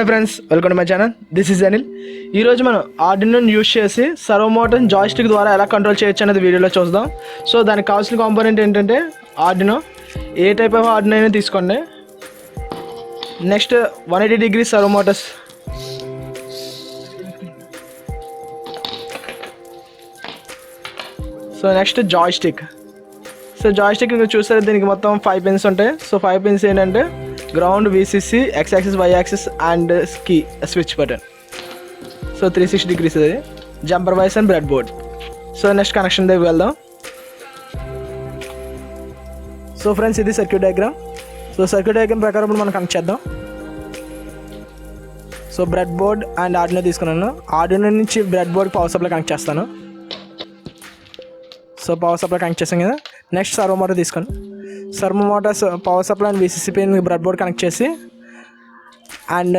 Hi friends, welcome to my channel. This is Anil. ఈరోజు మనం ఆర్డినోని use చేసి సర్వో మోటార్ జాయ్స్టిక్ ద్వారా ఎలా కంట్రోల్ చేయొచ్చు అనేది వీడియోలో చూద్దాం. సో దానికి కావాల్సిన కాంపోనెంట్ ఏంటంటే ఆర్డినో. ఏ టైప్ ఆఫ్ ఆర్డినో అయినా తీసుకోండి. Next 180 degree servo motors. So next joystick. So joystick మీరు చూసారు, దీనికి మొత్తం 5 పిన్స్ ఉంటాయి. సో 5 పిన్స్ ఏంటంటే ground, VCC, X axis, Y axis and key switch button. So 360 degrees అది. Jumper wires and breadboard. So next connection దగ్గరికి వెళ్దాం. So friends, ఇది circuit diagram. So circuit diagram ప్రకారం ఇప్పుడు మనం కనెక్ట్ చేద్దాం. So bread board and Arduino తీసుకున్నాను. Arduino నుంచి bread board power supply connect చేస్తాను. సో పవర్ సప్లై కనెక్ట్ చేసాం కదా. నెక్స్ట్ సర్వో మోటార్ తీసుకోండి. Servo Motors power supply and VCC pin bread board connect చేసి అండ్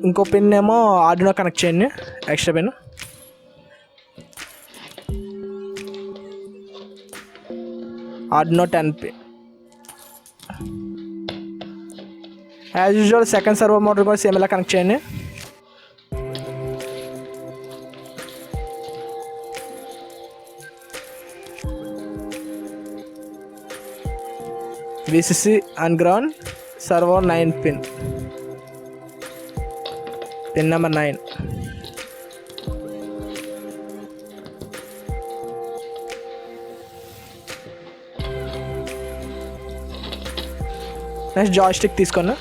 ఇంకో పిన్ ఏమో ఆర్డినో కనెక్ట్ చేయండి. Extra pin. Arduino 10 pin. As usual second servo motor కూడా same ఇలా connect చేయండి. VCC and ground, servo 9 pin. Pin number 9. Next joystick తీసుకోండి.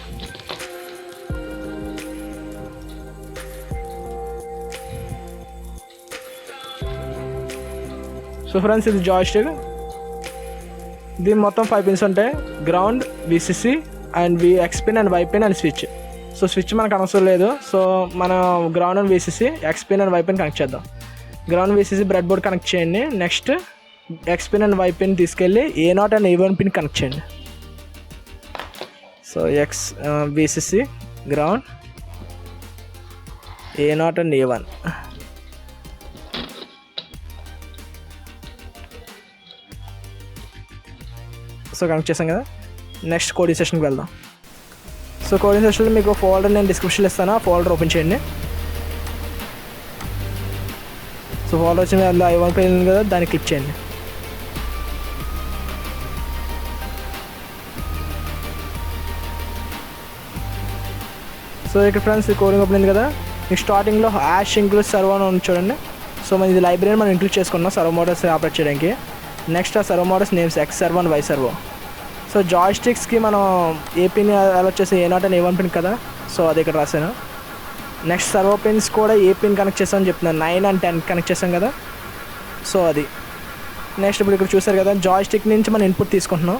So friends, ఇది joystick. దీని మొత్తం 5 పిన్స్ ఉంటాయి. Ground, VCC and X pin and Y pin and switch. So switch మనకు అవసరం లేదు. సో మనం ground and VCC, X pin and Y pin connect చేద్దాం. Ground, VCC breadboard connect చేయండి. Next X pin and Y pin తీసుకెళ్ళి A0 and A1 pin connect చేయండి. So VCC, ground, A0 and A1. So connect చేసాం కదా. Next coding సెషన్కి వెళ్దాం. So coding సెషన్లో మీకు folder నేను డిస్క్రిప్షన్లో ఇస్తాను. ఆ ఫోల్డర్ ఓపెన్ చేయండి. సో ఫోల్డర్ వచ్చింది, అందులో I1 పిన్ కదా, దాన్ని క్లిక్ చేయండి. సో ఇక్కడ ఫ్రెండ్స్, కోడింగ్ ఓపెన్ అయింది కదా. మీకు స్టార్టింగ్లో హ్యాష్ ఇంక్లూడ్ సర్వో అని ఉంది చూడండి. సో మన ఇది లైబ్రరీ మనం ఇంక్లూడ్ చేసుకున్నాం సర్వో మోటార్స్ ఆపరేట్ చేయడానికి. నెక్స్ట్ ఆ servo motors names X servo and Y servo. So జాయ్స్టిక్స్కి మనం ఏ పిన్ అలా వచ్చేసి A0 అండ్ A1 పిన్ కదా. సో అది ఇక్కడ రాశాను. నెక్స్ట్ సర్వో పిన్స్ కూడా ఏ పిన్ కనెక్ట్ చేస్తామని చెప్తున్నాను. 9 అండ్ 10 కనెక్ట్ చేస్తాం కదా. సో అది. నెక్స్ట్ ఇప్పుడు ఇక్కడ చూసారు కదా, జాయ్స్టిక్ నుంచి మనం ఇన్పుట్ తీసుకుంటున్నాం.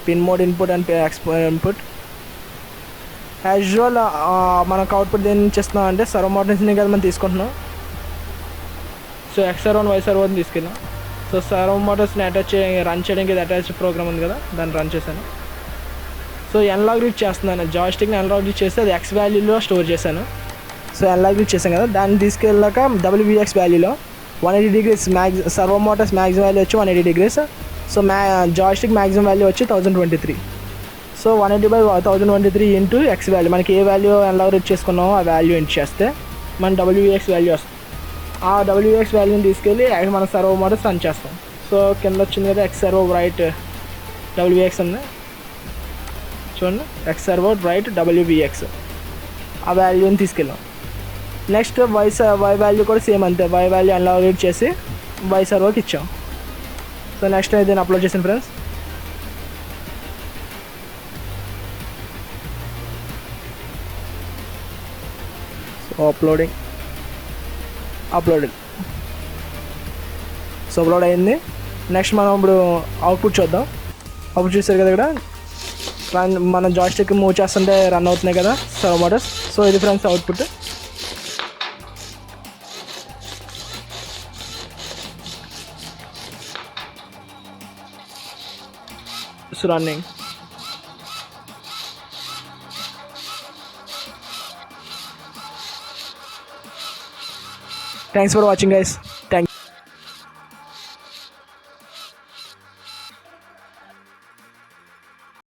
Pin mode input and input. As usual మనకు అవుట్పుట్ దేని నుంచి ఇస్తున్నాం అంటే సర్వో మోటార్ నుంచి కదా మనం తీసుకుంటున్నాం. So X servo and Y servo అని తీసుకెళ్ళాం. సో సర్వో మోటార్స్ని రన్ చేయడానికి ఇది అటాచ్ ప్రోగ్రామ్ ఉంది కదా, దాన్ని రన్ చేశాను. సో ఎన్లాగ్ రీడ్ చేస్తున్నాను. జాయ్స్టిక్ని ఎన్లాగ్ రీడ్ చేస్తే అది X వాల్యూలో స్టోర్ చేశాను. సో ఎన్లాగ్ రీడ్ చేశాను కదా, దాన్ని తీసుకెళ్ళాక WVX వాల్యూలో 180 degrees servo Motors maximum value వచ్చి 180 degrees. So joystick maximum value వచ్చి 1023. So 180/1023 into X value. మనకి ఏ వాల్యూ ఎన్లాగ్ రీడ్ చేసుకున్నామో ఆ వాల్యూ ఎంటర్ చేస్తే మన WVX వాల్యూ వస్తుంది. ఆ WVX వాల్యూని తీసుకెళ్ళి మన సర్వో మోటార్స్ రన్ చేస్తాం. సో కింద వచ్చింది కదా X సర్వో రైట్ WVX ఉంది చూడండి. X సర్వో రైట్ WVX ఆ వాల్యూని తీసుకెళ్ళాం. నెక్స్ట్ Y వాల్యూ కూడా సేమ్ అంతే. Y వాల్యూ అన్లాగ్ చేసి Y సర్వోకి ఇచ్చాం. సో నెక్స్ట్ దీన్ని అప్లోడ్ చేసాను friends. So uploaded. So upload అయింది. నెక్స్ట్ మనం ఇప్పుడు అవుట్పుట్ చూద్దాం. అవుట్పుట్ చూసారు కదా, ఇక్కడ మనం జాయ్స్టిక్ మూవ్ చేస్తుంటే రన్ అవుతున్నాయి కదా సర్వో మోటార్స్. సో ఇది friends output. It's running. Thanks for watching, guys.